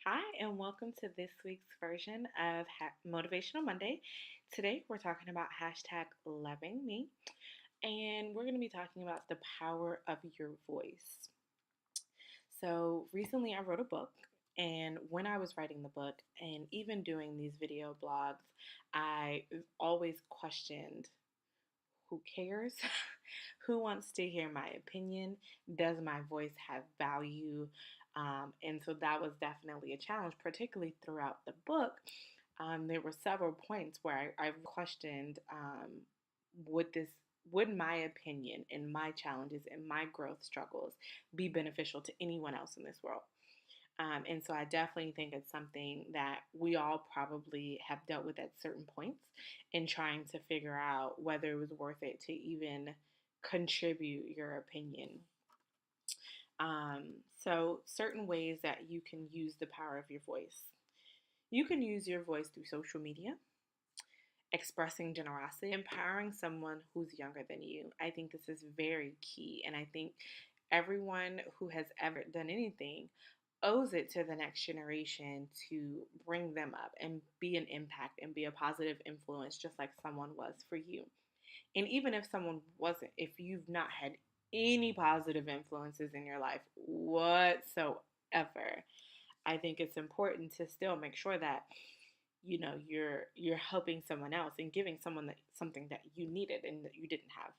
Hi, and welcome to this week's version of Motivational Monday. Today, we're talking about hashtag loving me, and we're going to be talking about the power of your voice. So, recently I wrote a book, and when I was writing the book and even doing these video blogs, I always questioned who cares? Who wants to hear my opinion? Does my voice have value? And so that was definitely a challenge, particularly throughout the book. There were several points where I questioned would this would my opinion and my challenges and my growth struggles be beneficial to anyone else in this world? And so I definitely think it's something that we all probably have dealt with at certain points in trying to figure out whether it was worth it to even contribute your opinion. So, certain ways that you can use the power of your voice. You can use your voice through social media, expressing generosity, empowering someone who's younger than you. I think this is very key. And I think everyone who has ever done anything owes it to the next generation to bring them up and be an impact and be a positive influence, just like someone was for you. And even if someone wasn't, if you've not had any positive influences in your life whatsoever, I think it's important to still make sure that you're helping someone else and giving someone something that you needed and that you didn't have.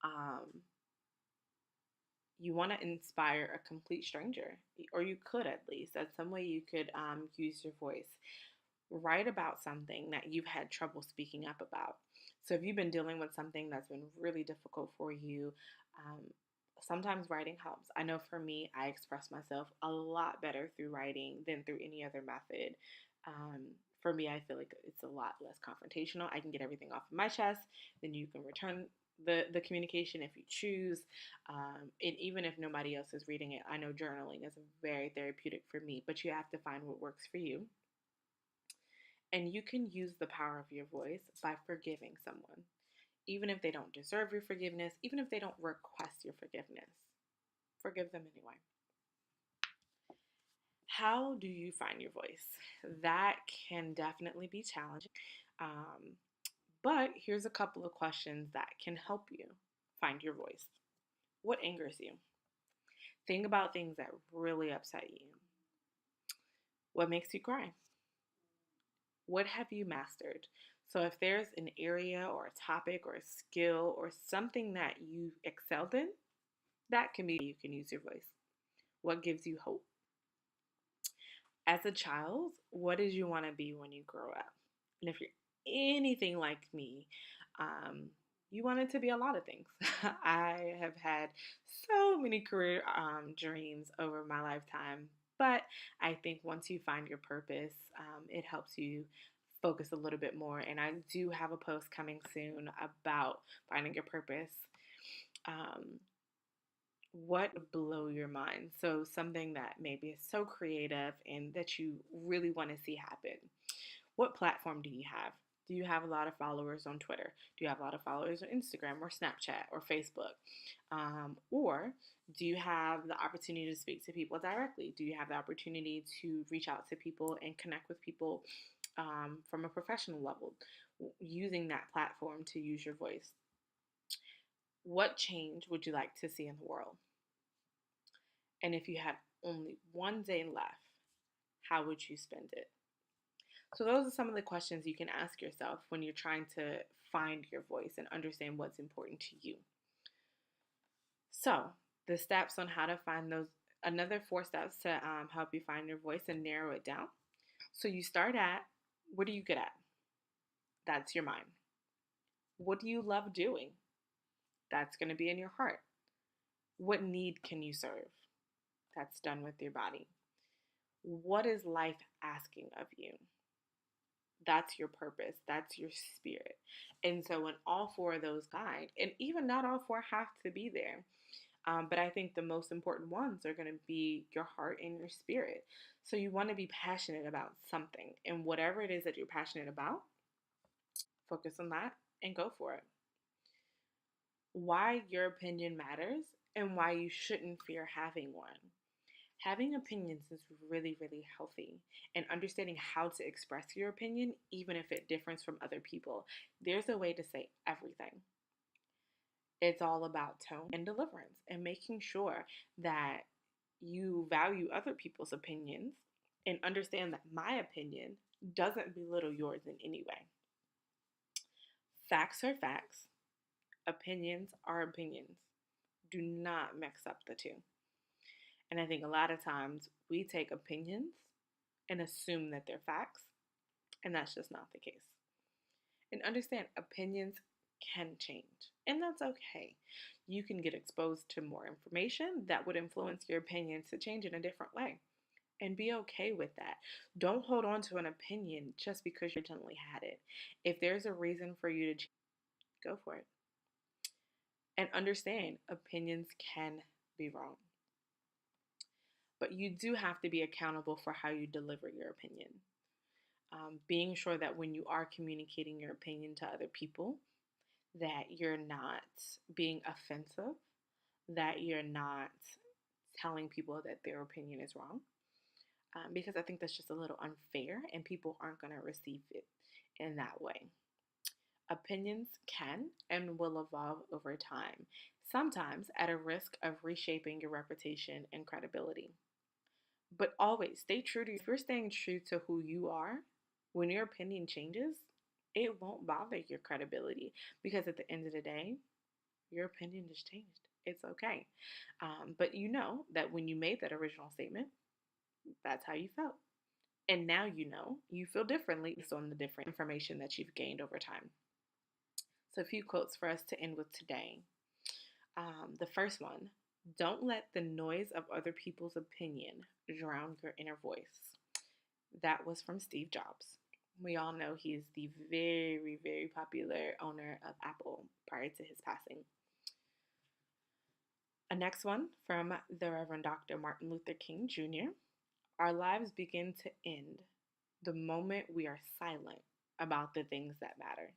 Um, you want to inspire a complete stranger, or you could at least. That's some way you could use your voice. Write about something that you've had trouble speaking up about. So if you've been dealing with something that's been really difficult for you, um, sometimes writing helps. I know for me, I express myself a lot better through writing than through any other method. Um, for me, I feel like it's a lot less confrontational. I can get everything off of my chest, then you can return the communication if you choose. And even if nobody else is reading it, I know journaling is very therapeutic for me, but you have to find what works for you. And you can use the power of your voice by forgiving someone, even if they don't deserve your forgiveness, even if they don't request your forgiveness. Forgive them anyway. How do you find your voice? That can definitely be challenging. Um, but here's a couple of questions that can help you find your voice. What angers you? Think about things that really upset you. What makes you cry? What have you mastered? So, if there's an area or a topic or a skill or something that you've excelled in, that can be you can use your voice. What gives you hope? As a child, what did you want to be when you grow up? And if you're anything like me, you wanted to be a lot of things. I have had so many career dreams over my lifetime, but I think once you find your purpose, it helps you focus a little bit more. And I do have a post coming soon about finding your purpose. Um, what would blow your mind? So, something that maybe is so creative and that you really want to see happen. What platform do you have? Do you have a lot of followers on Twitter? Do you have a lot of followers on Instagram or Snapchat or Facebook? Or do you have the opportunity to speak to people directly? Do you have the opportunity to reach out to people and connect with people from a professional level using that platform to use your voice? What change would you like to see in the world? And if you had only one day left, how would you spend it? So, those are some of the questions you can ask yourself when you're trying to find your voice and understand what's important to you. So, the steps on how to find those, another 4 steps to help you find your voice and narrow it down. So, you start at what are you good at? That's your mind. What do you love doing? That's going to be in your heart. What need can you serve? That's done with your body. What is life asking of you? That's your purpose. That's your spirit. And so when all four of those guide, and even not all four have to be there, but I think the most important ones are going to be your heart and your spirit. So you want to be passionate about something, and whatever it is that you're passionate about, focus on that and go for it. Why your opinion matters and why you shouldn't fear having one. Having opinions is really, really healthy, and understanding how to express your opinion, even if it differs from other people. There's a way to say everything. It's all about tone and deliverance and making sure that you value other people's opinions and understand that my opinion doesn't belittle yours in any way. Facts are facts, opinions are opinions. Do not mix up the two. And I think a lot of times we take opinions and assume that they're facts, and that's just not the case. And understand opinions can change, and that's okay. You can get exposed to more information that would influence your opinion to change in a different way, and be okay with that. Don't hold on to an opinion just because you originally had it. If there's a reason for you to change, go for it. And understand opinions can be wrong, but you do have to be accountable for how you deliver your opinion. Being sure that when you are communicating your opinion to other people, that you're not being offensive, that you're not telling people that their opinion is wrong, because I think that's just a little unfair and people aren't going to receive it in that way. Opinions can and will evolve over time, sometimes at a risk of reshaping your reputation and credibility. But always stay true to, if you're staying true to who you are, when your opinion changes, it won't bother your credibility, because at the end of the day, your opinion has changed. It's okay. But you know that when you made that original statement, that's how you felt. And now you feel differently based on the different information that you've gained over time. So, a few quotes for us to end with today. The first one: don't let the noise of other people's opinion drown your inner voice. That was from Steve Jobs. We all know he's the very, very popular owner of Apple prior to his passing. A next one from the Reverend Dr. Martin Luther King Jr. Our lives begin to end the moment we are silent about the things that matter.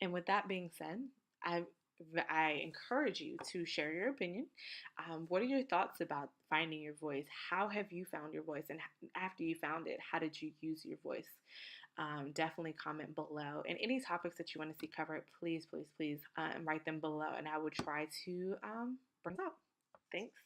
And with that being said, I I encourage you to share your opinion. What are your thoughts about finding your voice? How have you found your voice? And after you found it, how did you use your voice? Definitely comment below. And any topics that you want to see covered, please, please, please write them below. And I will try to bring them up. Thanks.